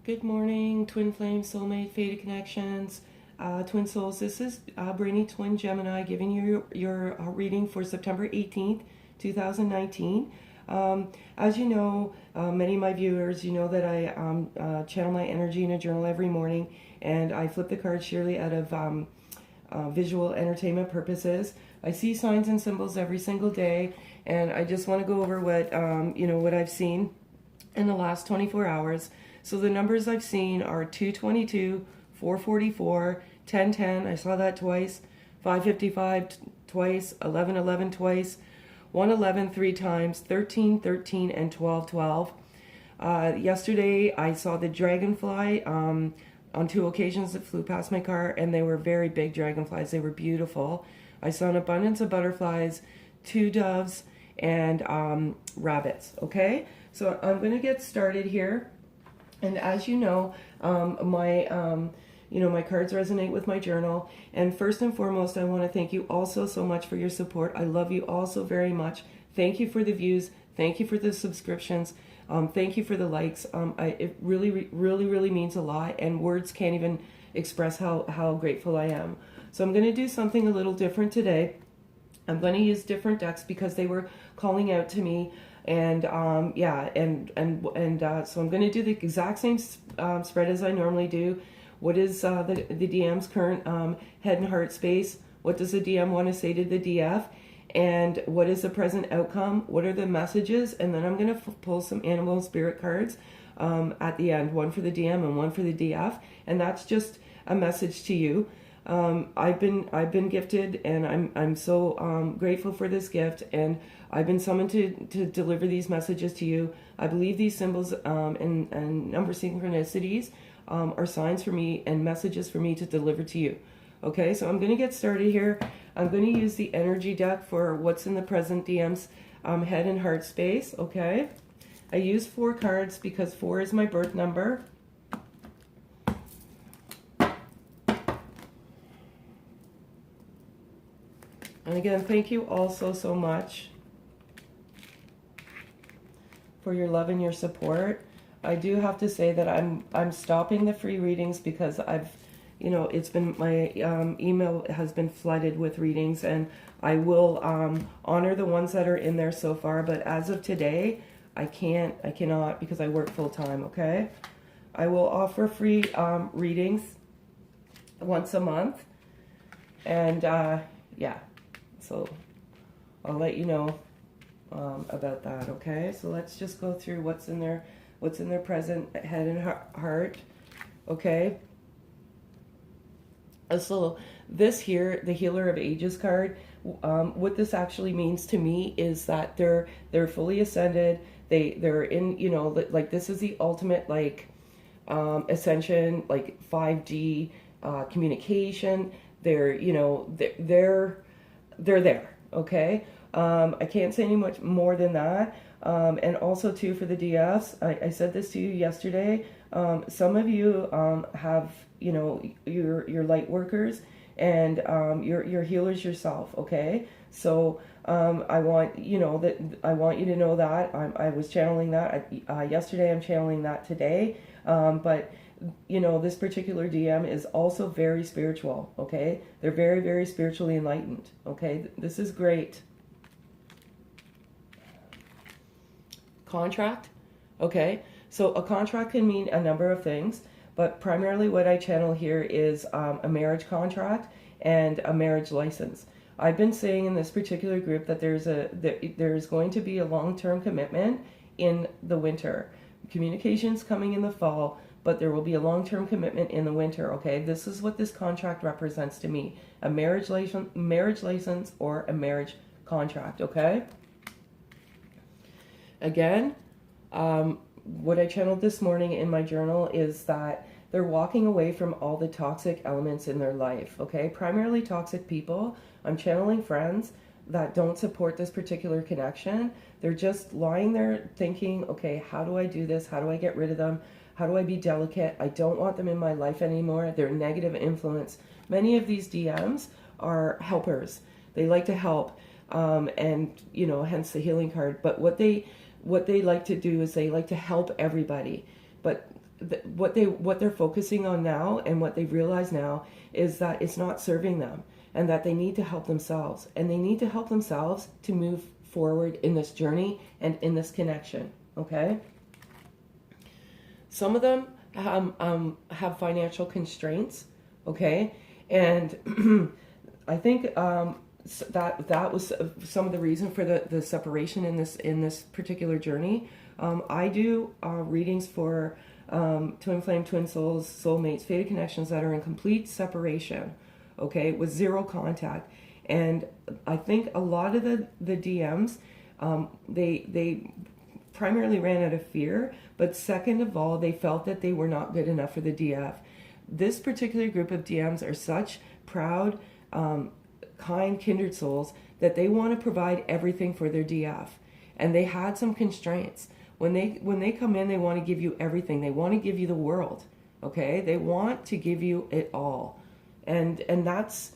Good morning, Twin Flame, Soulmate, Fated Connections, Twin Souls. This is Brainy Twin Gemini giving you your reading for September 18th, 2019. As you know, many of my viewers, you know that I channel my energy in a journal every morning, and I flip the cards sheerly out of visual entertainment purposes. I see signs and symbols every single day, and I just want to go over what what I've seen in the last 24 hours. So the numbers I've seen are 222, 444, 1010, I saw that twice, 555 twice, 1111 twice, 111 three times, 1313, and 1212. Yesterday I saw the dragonfly on two occasions that flew past my car, and they were very big dragonflies. They were beautiful. I saw an abundance of butterflies, two doves, and rabbits. Okay, so I'm going to get started here. And as you know, my cards resonate with my journal. And first and foremost, I want to thank you also so much for your support. I love you all so very much. Thank you for the views. Thank you for the subscriptions. Thank you for the likes. It really means a lot, and words can't even express how grateful I am. So I'm going to do something a little different today. I'm going to use different decks because they were calling out to me. And so I'm going to do the exact same spread as I normally do. What is the DM's current head and heart space? What does the DM want to say to the DF? And what is the present outcome? What are the messages? And then I'm going to pull some animal and spirit cards at the end, one for the DM and one for the DF. And that's just a message to you. I've been gifted, and I'm so grateful for this gift, and I've been summoned to deliver these messages to you. I believe these symbols and number synchronicities are signs for me and messages for me to deliver to you. Okay, so I'm going to get started here. I'm going to use the energy deck for what's in the present DM's head and heart space. Okay, I use 4 cards because 4 is my birth number. And again, thank you all so much for your love and your support. I do have to say that I'm stopping the free readings because it's been, my email has been flooded with readings, and I will honor the ones that are in there so far, but as of today, I cannot because I work full time. Okay, I will offer free readings once a month, and yeah. So I'll let you know about that. Okay, so let's just go through what's in their present head and heart. Okay, so this here, the Healer of Ages card, what this actually means to me is that they're fully ascended. They're in, like, this is the ultimate, like, ascension, like 5D communication. They're there, okay? I can't say any much more than that. And also, too, for the DFs, I said this to you yesterday. Some of you have, your light workers, and you're healers yourself, okay? So I want you to know that I was channeling that yesterday. I'm channeling that today. But this particular DM is also very spiritual, okay? They're very spiritually enlightened, okay? This is great. Contract, okay? So a contract can mean a number of things, but primarily what I channel here is a marriage contract and a marriage license. I've been saying in this particular group that there's going to be a long-term commitment in the winter. Communications coming in the fall, but there will be a long-term commitment in the winter, okay? This is what this contract represents to me. A marriage license or a marriage contract, okay? Again, what I channeled this morning in my journal is that they're walking away from all the toxic elements in their life, okay? Primarily toxic people. I'm channeling friends that don't support this particular connection. They're just lying there thinking, okay, how do I do this? How do I get rid of them? How do I be delicate? I don't want them in my life anymore. They're negative influence. Many of these DMs are helpers. They like to help, and hence the healing card. But what they like to do is they like to help everybody. But what they're focusing on now, and what they've realized now, is that it's not serving them, and that they need to help themselves, and they need to help themselves to move forward in this journey and in this connection. Okay, some of them have financial constraints. Okay, and I think that was some of the reason for the separation in this particular journey. I do readings for twin flame, twin souls, soulmates, fated connections that are in complete separation, okay, with zero contact. And I think a lot of the DMs, they primarily ran out of fear, but second of all, they felt that they were not good enough for the DF. This particular group of DMs are such proud, kind, kindred souls that they want to provide everything for their DF. And they had some constraints. When they come in, they want to give you everything. They want to give you the world, okay? They want to give you it all. And that's,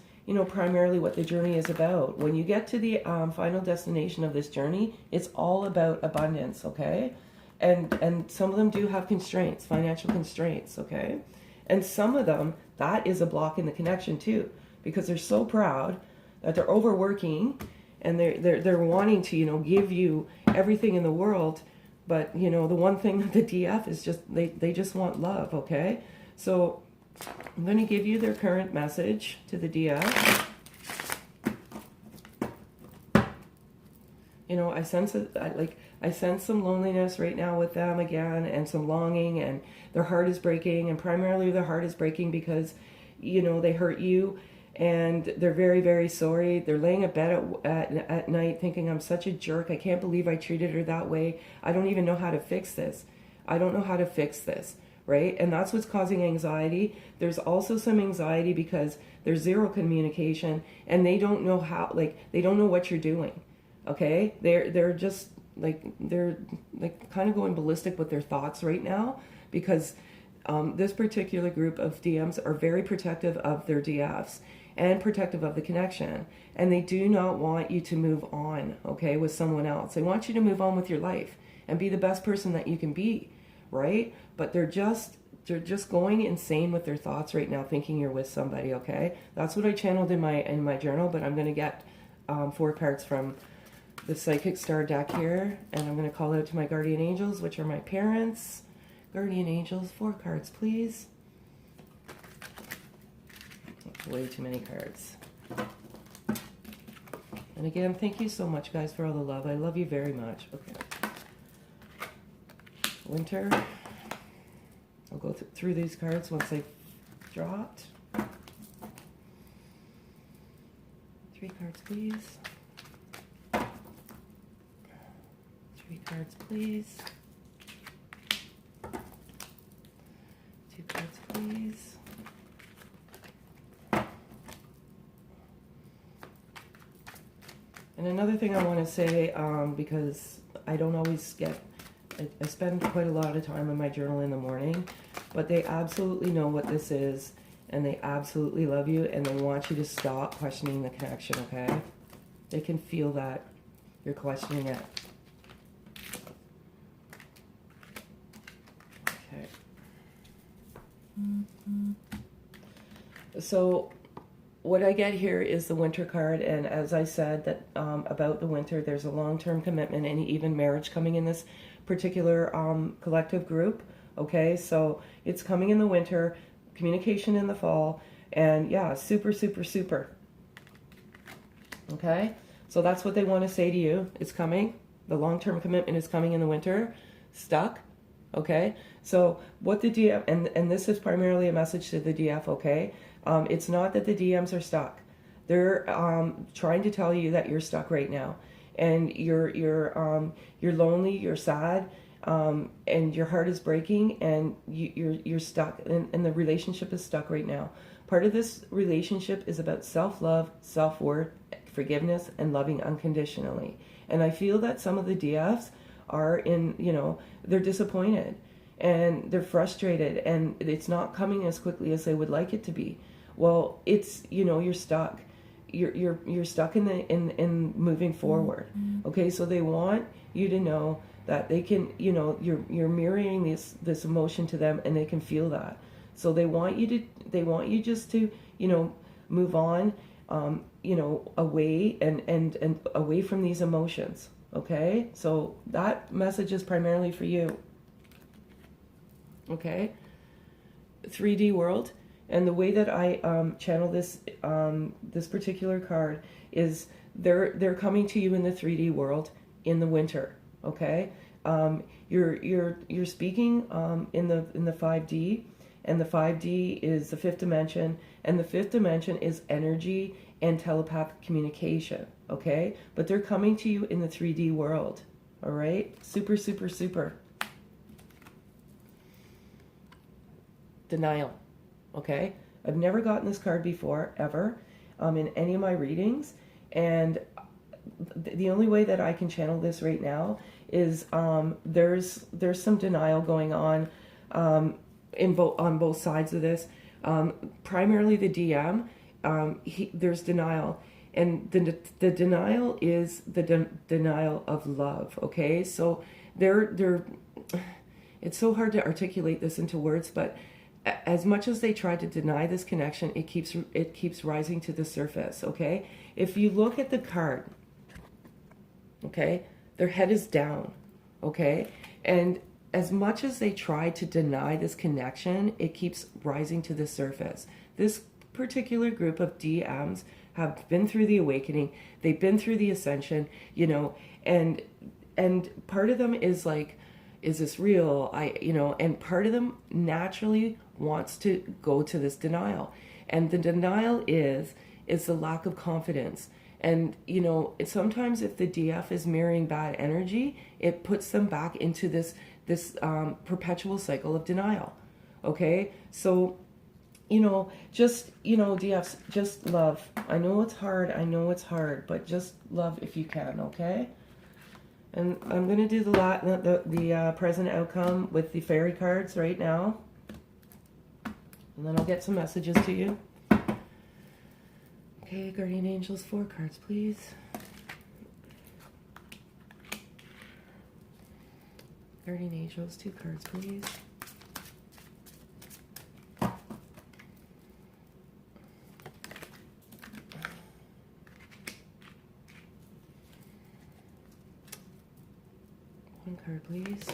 primarily what the journey is about. When you get to the final destination of this journey, it's all about abundance, okay? And some of them do have constraints, financial constraints, okay? And some of them, that is a block in the connection too, because they're so proud that they're overworking, and they're wanting to, give you everything in the world. But, the one thing that the DF is just, they just want love, okay? So I'm going to give you their current message to the DF. I sense some loneliness right now with them again, and some longing, and their heart is breaking, and primarily their heart is breaking because, they hurt you, and they're very, very sorry. They're laying in bed at night thinking, I'm such a jerk. I can't believe I treated her that way. I don't even know how to fix this. I don't know how to fix this, right? And that's what's causing anxiety. There's also some anxiety because there's zero communication, and they don't know how, they don't know what you're doing, okay? They're just, they're kind of going ballistic with their thoughts right now, because this particular group of DMs are very protective of their DFs and protective of the connection, and they do not want you to move on, okay, with someone else. They want you to move on with your life and be the best person that you can be, right? But they're just going insane with their thoughts right now, thinking you're with somebody, okay? That's what I channeled in my journal, but I'm going to get 4 cards from the Psychic Star deck here, and I'm going to call out to my guardian angels, which are my parents. Guardian angels, 4 cards, please. Way too many cards. And again, thank you so much, guys, for all the love. I love you very much. Okay. Winter. I'll go through these cards once they've dropped. 3 cards, please. 3 cards, please. 2 cards, please. And another thing I want to say, because I don't always I spend quite a lot of time in my journal in the morning, but they absolutely know what this is, and they absolutely love you, and they want you to stop questioning the connection, okay? They can feel that you're questioning it. Okay. So what I get here is the winter card, and as I said that about the winter, there's a long-term commitment and even marriage coming in this particular collective group, okay? So it's coming in the winter, communication in the fall, and yeah, super, super, super, okay? So that's what they want to say to you. It's coming. The long-term commitment is coming in the winter. Stuck, okay? So what the DF, and this is primarily a message to the DF, okay? It's not that the DMs are stuck. They're trying to tell you that you're stuck right now, and you're lonely, you're sad, and your heart is breaking, and you're stuck, and the relationship is stuck right now. Part of this relationship is about self-love, self-worth, forgiveness, and loving unconditionally. And I feel that some of the DFs are they're disappointed, and they're frustrated, and it's not coming as quickly as they would like it to be. Well, it's, you're stuck. You're stuck in moving forward. Okay, so they want you to know that they can, you're mirroring this emotion to them, and they can feel that. So they want you just to, move on, away and away from these emotions. Okay, so that message is primarily for you. Okay, 3D world, and the way that I channel this this particular card is they're coming to you in the 3D world in the winter. Okay, you're speaking in the 5D, and the 5D is the fifth dimension, and the fifth dimension is energy and telepathic communication. Okay, but they're coming to you in the 3D world. All right, super, super, super. Denial. Okay, I've never gotten this card before, ever, in any of my readings, and the only way that I can channel this right now is there's some denial going on on both sides of this. Primarily the DM, there's denial, and the denial is the denial of love. Okay, so they're it's so hard to articulate this into words, but as much as they try to deny this connection, it keeps rising to the surface. Okay, if you look at the card, okay, their head is down. Okay, and as much as they try to deny this connection, it keeps rising to the surface. This particular group of DMs have been through the awakening, they've been through the ascension, and part of them is like, is this real? And part of them naturally wants to go to this denial. And the denial is the lack of confidence. And, sometimes if the DF is mirroring bad energy, it puts them back into this perpetual cycle of denial. Okay? So, DFs, just love. I know it's hard, but just love if you can, okay? And I'm going to do the present outcome with the fairy cards right now. And then I'll get some messages to you. Okay, Guardian Angels, 4 cards, please. Guardian Angels, 2 cards, please. One card, please.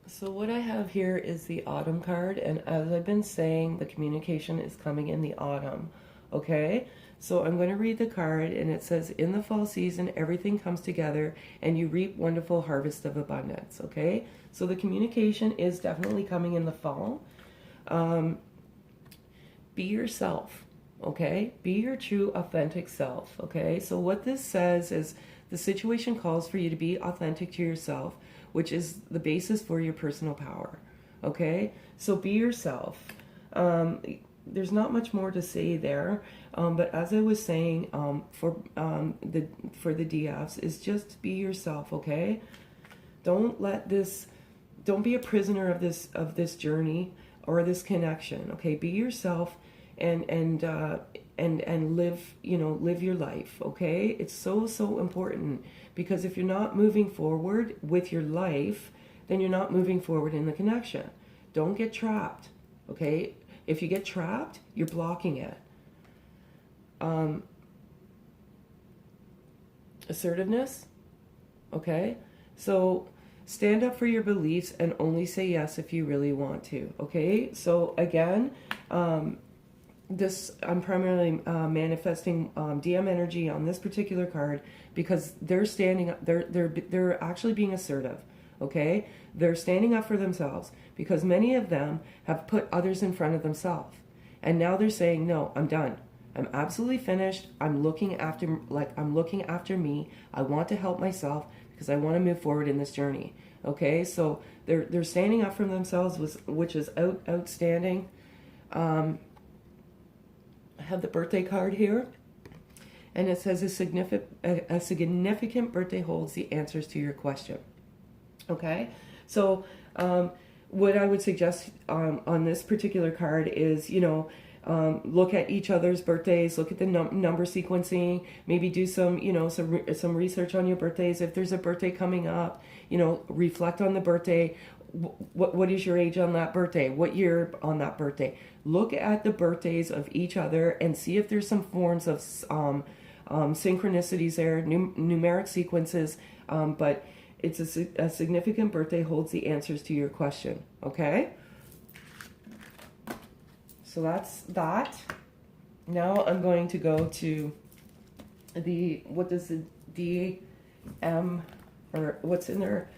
So what I have here is the autumn card, and as I've been saying, the communication is coming in the autumn, okay? So I'm going to read the card, and it says, in the fall season, everything comes together, and you reap wonderful harvest of abundance, okay? So the communication is definitely coming in the fall. Be yourself, okay? Be your true, authentic self, okay? So what this says is the situation calls for you to be authentic to yourself, which is the basis for your personal power. Okay, so be yourself. There's not much more to say there, but as I was saying, for the DFs, is just be yourself. Okay, don't be a prisoner of this journey or this connection. Okay, be yourself and live live your life. Okay, it's so important. Because if you're not moving forward with your life, then you're not moving forward in the connection. Don't get trapped, okay? If you get trapped, you're blocking it. Assertiveness, okay? So stand up for your beliefs and only say yes if you really want to, okay? So again, I'm primarily manifesting DM energy on this particular card because they're standing up. They're actually being assertive. Okay, they're standing up for themselves because many of them have put others in front of themselves, and now they're saying, "No, I'm done. I'm absolutely finished. I'm looking after me. I want to help myself because I want to move forward in this journey." Okay, so they're standing up for themselves, which is outstanding. I have the birthday card here, and it says a significant birthday holds the answers to your question. Okay, so what I would suggest on this particular card is, Look at each other's birthdays, look at the number sequencing, maybe do some, some research on your birthdays. If there's a birthday coming up, reflect on the birthday. What is your age on that birthday? What year on that birthday? Look at the birthdays of each other and see if there's some forms of synchronicities there, numeric sequences, but it's a significant birthday holds the answers to your question, okay? So that's that. Now I'm going to go to what does the DM, or what's in their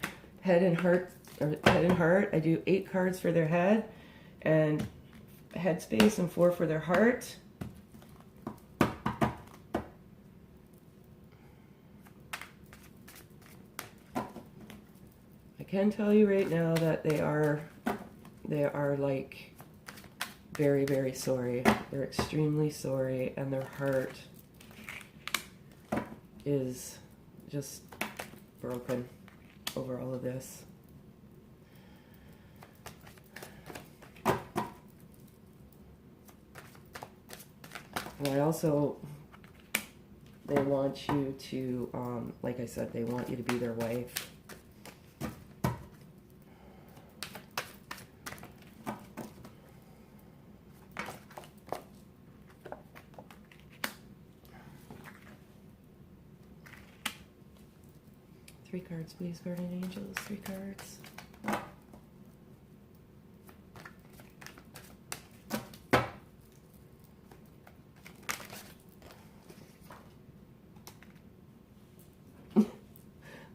head and heart, or head and heart. I do 8 cards for their head and headspace and 4 for their heart. I can tell you right now that they are like very, very sorry. They're extremely sorry, and their heart is just broken over all of this. And I also, they want you to, like I said, they want you to be their wife. Three cards, please, guardian angels. 3 cards.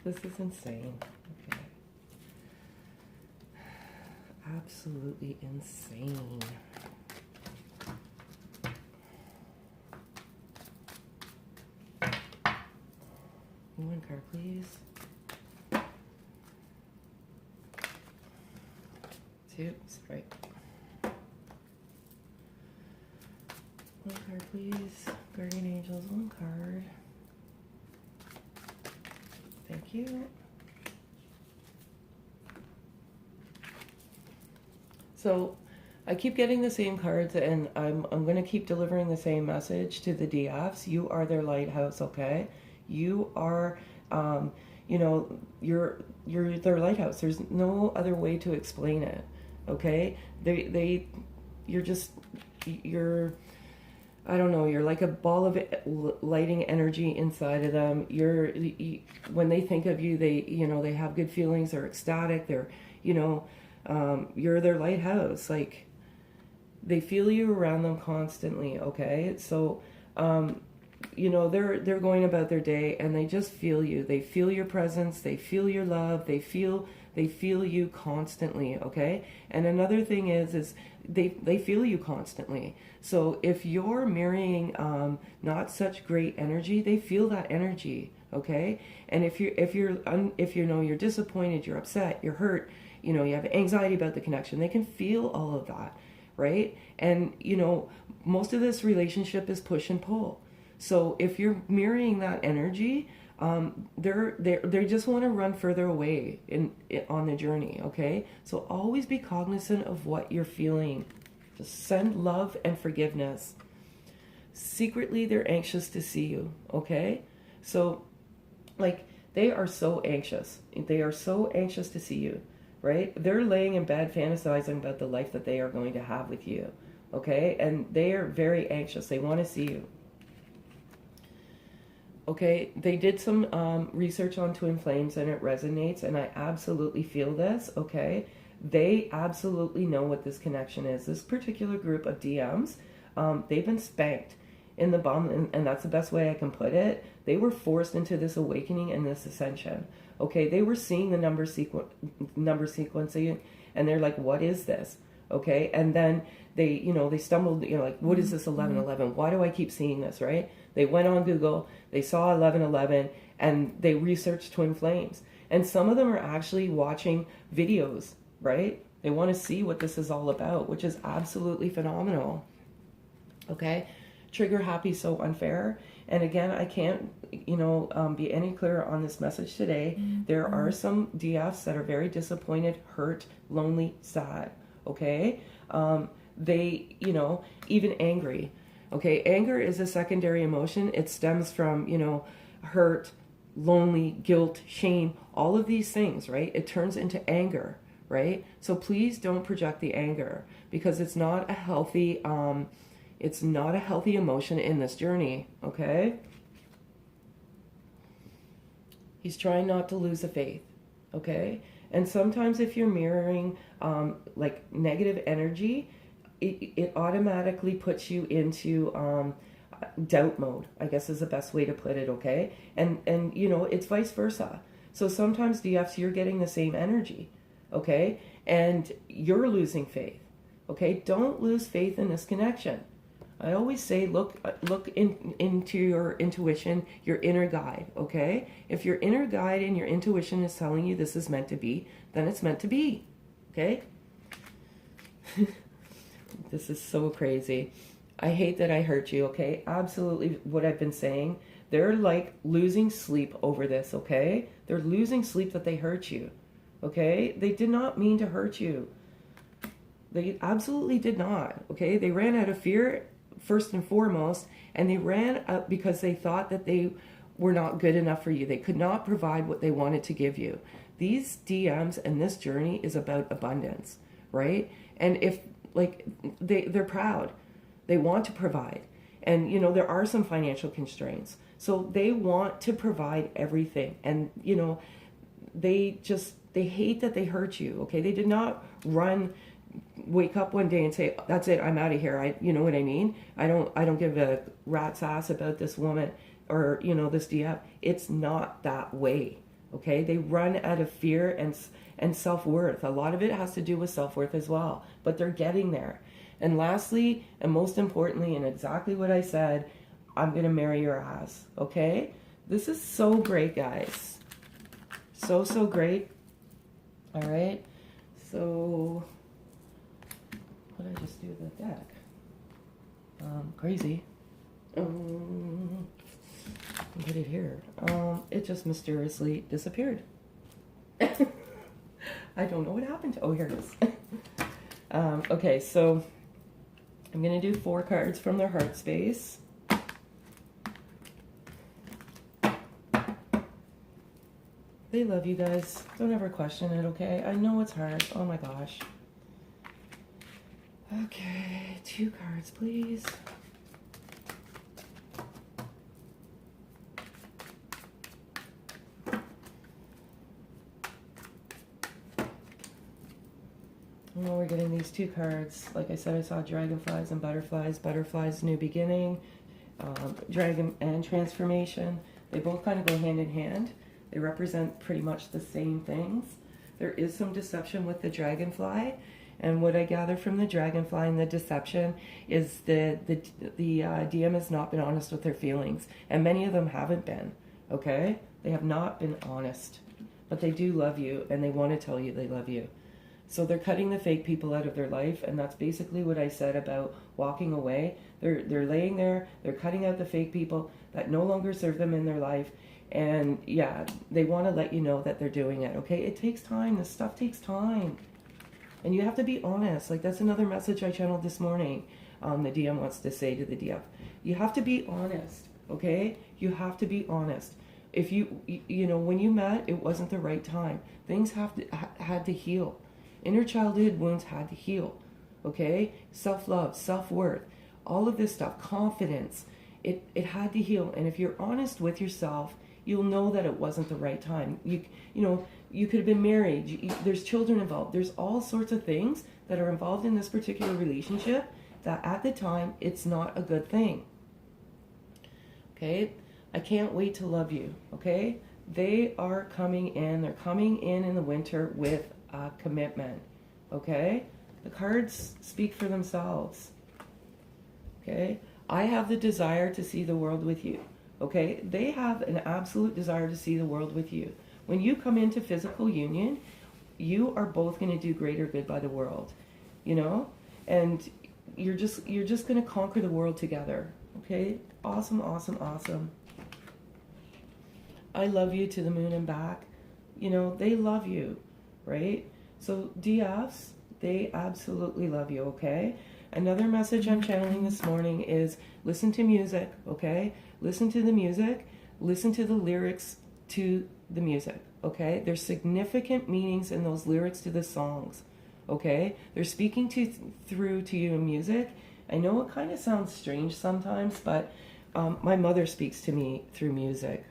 This is insane. Okay. Absolutely insane. One card, please. 2, strike. 1 card, please. Guardian angels, 1 card. Thank you. So I keep getting the same cards, and I'm going to keep delivering the same message to the DFs. You are their lighthouse, okay? You are, you're their lighthouse. There's no other way to explain it, okay? You're I don't know, you're like a ball of lighting energy inside of them. When they think of you, they have good feelings, they're ecstatic, they're, you're their lighthouse. Like, they feel you around them constantly, okay? So, they're going about their day, and they just feel you. They feel your presence, they feel your love, they feel you constantly, okay? And another thing is they feel you constantly. So if you're mirroring not such great energy, they feel that energy, okay? And if you're disappointed, you're upset, you're hurt, you have anxiety about the connection, they can feel all of that, right? And most of this relationship is push and pull. So if you're mirroring that energy, they just want to run further away on the journey, okay? So always be cognizant of what you're feeling. Just send love and forgiveness. Secretly, they're anxious to see you, okay? So, like, they are so anxious. They are so anxious to see you, right? They're laying in bed fantasizing about the life that they are going to have with you, okay? And they are very anxious. They want to see you. Okay, they did some research on twin flames, and it resonates, and I absolutely feel this, okay? They absolutely know what this connection is. This particular group of DMs, they've been spanked in the bum, and that's the best way I can put it. They were forced into this awakening and this ascension, okay? They were seeing the number sequencing, and they're like, what is this? Okay, and then they stumbled, like, what is this 1111? Why do I keep seeing this, right? They went on Google, they saw 1111, and they researched twin flames. And some of them are actually watching videos, right? They want to see what this is all about, which is absolutely phenomenal. Okay, trigger happy, so unfair. And again, I can't, be any clearer on this message today. There are some DFs that are very disappointed, hurt, lonely, sad. Okay, they, even angry. Okay, anger is a secondary emotion. It stems from, hurt, lonely, guilt, shame, all of these things, right? It turns into anger, right? So please don't project the anger, because it's not a healthy emotion in this journey, okay? He's trying not to lose the faith, okay? And sometimes if you're mirroring like negative energy, it automatically puts you into doubt mode, I guess is the best way to put it, okay? And it's vice versa. So sometimes DFs, you're getting the same energy, okay? And you're losing faith, okay? Don't lose faith in this connection. I always say, look into your intuition, your inner guide, okay? If your inner guide and your intuition is telling you this is meant to be, then it's meant to be, okay? This is so crazy. I hate that I hurt you, okay? Absolutely what I've been saying. They're like losing sleep over this, okay? They're losing sleep that they hurt you, okay? They did not mean to hurt you. They absolutely did not, okay? They ran out of fear, first and foremost, and they ran up because they thought that they were not good enough for you. They could not provide what they wanted to give you. These DMs and this journey is about abundance, right? And if, like, they're proud. They want to provide. And, there are some financial constraints. So they want to provide everything. And, they hate that they hurt you, okay? They did not wake up one day and say, that's it, I'm out of here. You know what I mean? I don't give a rat's ass about this woman or, this DF. It's not that way, okay? They run out of fear and self-worth. A lot of it has to do with self-worth as well, but they're getting there. And lastly, and most importantly, and exactly what I said, I'm going to marry your ass, okay? This is so great, guys. So great. All right. So, what did I just do with the deck? Crazy. What did here? It just mysteriously disappeared. I don't know what happened to, here it is. Okay, so I'm going to do 4 cards from their heart space. They love you guys. Don't ever question it, okay? I know it's hard. Oh my gosh. Okay, 2 cards, please. Well, we're getting these 2 cards. Like I said, I saw dragonflies and butterflies. Butterflies, new beginning. Dragon and transformation. They both kind of go hand in hand. They represent pretty much the same things. There is some deception with the dragonfly. And what I gather from the dragonfly and the deception is the DM has not been honest with their feelings. And many of them haven't been, okay? They have not been honest. But they do love you, and they want to tell you they love you. So they're cutting the fake people out of their life, and that's basically what I said about walking away. They're laying there, they're cutting out the fake people that no longer serve them in their life. And yeah, they want to let you know that they're doing it, okay? It takes time. This stuff takes time. And you have to be honest. Like, that's another message I channeled this morning. The DM wants to say to the DF. You have to be honest, okay? You have to be honest. If when you met, it wasn't the right time. Things had to heal. Inner childhood wounds had to heal, okay? Self-love, self-worth, all of this stuff, confidence, it had to heal. And if you're honest with yourself, you'll know that it wasn't the right time. You could have been married. There's children involved. There's all sorts of things that are involved in this particular relationship that at the time, it's not a good thing. Okay? I can't wait to love you, okay? They are coming in. They're coming in the winter with a commitment, okay? The cards speak for themselves, okay? I have the desire to see the world with you, okay? They have an absolute desire to see the world with you. When you come into physical union, you are both going to do greater good by the world, and you're just going to conquer the world together, okay? Awesome, awesome, awesome. I love you to the moon and back. They love you, right? So DFs, they absolutely love you, okay? Another message I'm channeling this morning is listen to music, okay? Listen to the music. Listen to the lyrics to the music, okay? There's significant meanings in those lyrics to the songs, okay? They're speaking through to you in music. I know it kind of sounds strange sometimes, but my mother speaks to me through music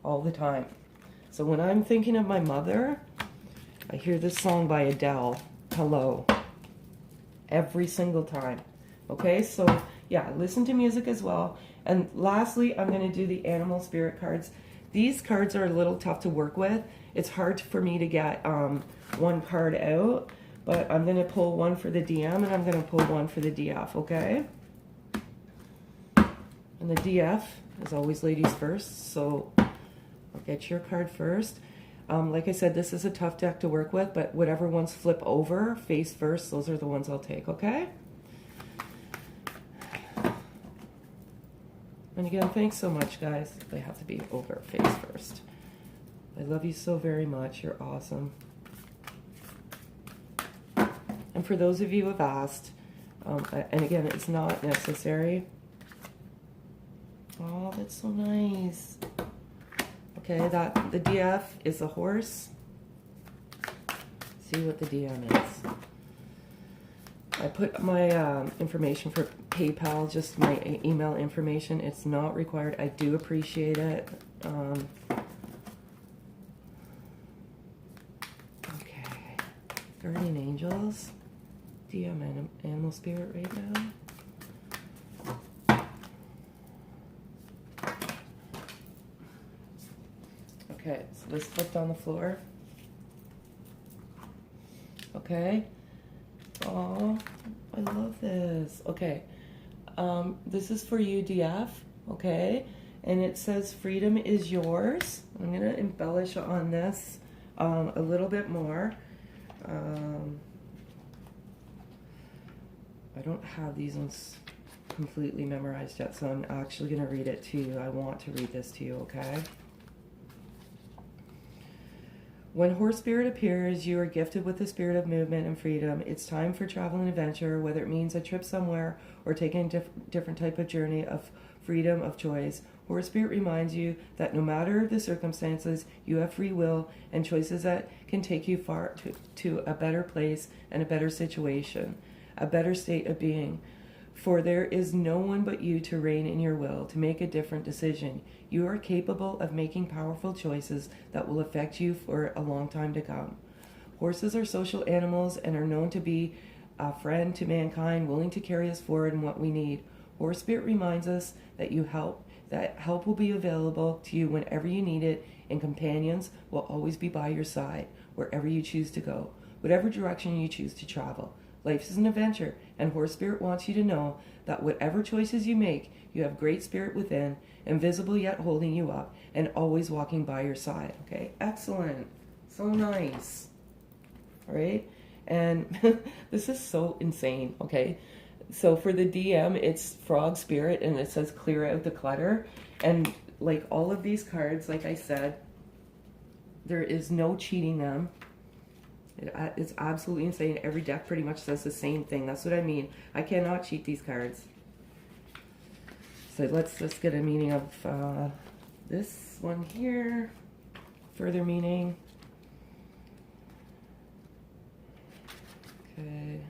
all the time. So when I'm thinking of my mother, I hear this song by Adele, Hello, every single time. Okay, so yeah, listen to music as well. And lastly, I'm going to do the animal spirit cards. These cards are a little tough to work with. It's hard for me to get one card out, but I'm going to pull one for the DM and I'm going to pull one for the DF, okay? And the DF is always ladies first, so I'll get your card first. Like I said, this is a tough deck to work with, but whatever ones flip over, face first, those are the ones I'll take, okay? And again, thanks so much, guys. They have to be over face first. I love you so very much. You're awesome. And for those of you who have asked, and again, it's not necessary. Oh, that's so nice. Okay, the DF is a horse. See what the DM is. I put my information for PayPal, just my email information. It's not required. I do appreciate it. Okay. Guardian Angels. DM Animal Spirit right now. Okay, so this flipped on the floor. Okay. Oh, I love this. Okay. This is for you, DF. Okay. And it says freedom is yours. I'm going to embellish on this a little bit more. I don't have these ones completely memorized yet, so I'm actually going to read it to you. I want to read this to you, okay? When Horse Spirit appears, you are gifted with the spirit of movement and freedom. It's time for travel and adventure, whether it means a trip somewhere or taking a different type of journey of freedom, of choice. Horse Spirit reminds you that no matter the circumstances, you have free will and choices that can take you far to a better place and a better situation, a better state of being. For there is no one but you to reign in your will, to make a different decision. You are capable of making powerful choices that will affect you for a long time to come. Horses are social animals and are known to be a friend to mankind, willing to carry us forward in what we need. Horse Spirit reminds us that help will be available to you whenever you need it, and companions will always be by your side wherever you choose to go, whatever direction you choose to travel. Life is an adventure, and Horse Spirit wants you to know that whatever choices you make, you have great spirit within, invisible yet holding you up, and always walking by your side. Okay, excellent. So nice. All right, and this is so insane, okay? So for the DM, it's Frog Spirit, and it says clear out the clutter. And like all of these cards, like I said, there is no cheating them. It's absolutely insane. Every deck pretty much says the same thing. That's what I mean. I cannot cheat these cards. So let's just get a meaning of this one here. Further meaning. Okay.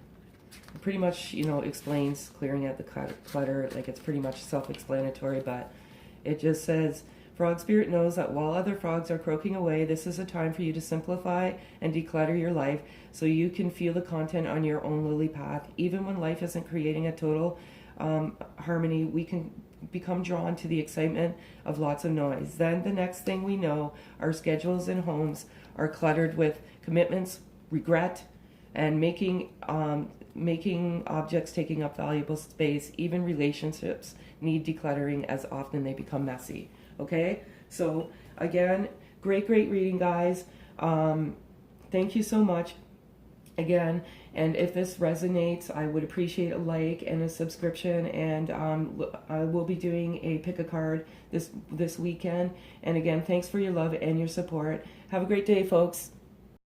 It pretty much, explains clearing out the clutter. Like, it's pretty much self-explanatory, but it just says, Frog Spirit knows that while other frogs are croaking away, this is a time for you to simplify and declutter your life so you can feel the content on your own lily path. Even when life isn't creating a total harmony, we can become drawn to the excitement of lots of noise. Then the next thing we know, our schedules and homes are cluttered with commitments, regret, and making objects taking up valuable space. Even relationships need decluttering as often they become messy. Okay, so again, great reading, guys. Thank you so much again. And if this resonates, I would appreciate a like and a subscription. And I will be doing a pick a card this weekend. And again, thanks for your love and your support. Have a great day, folks.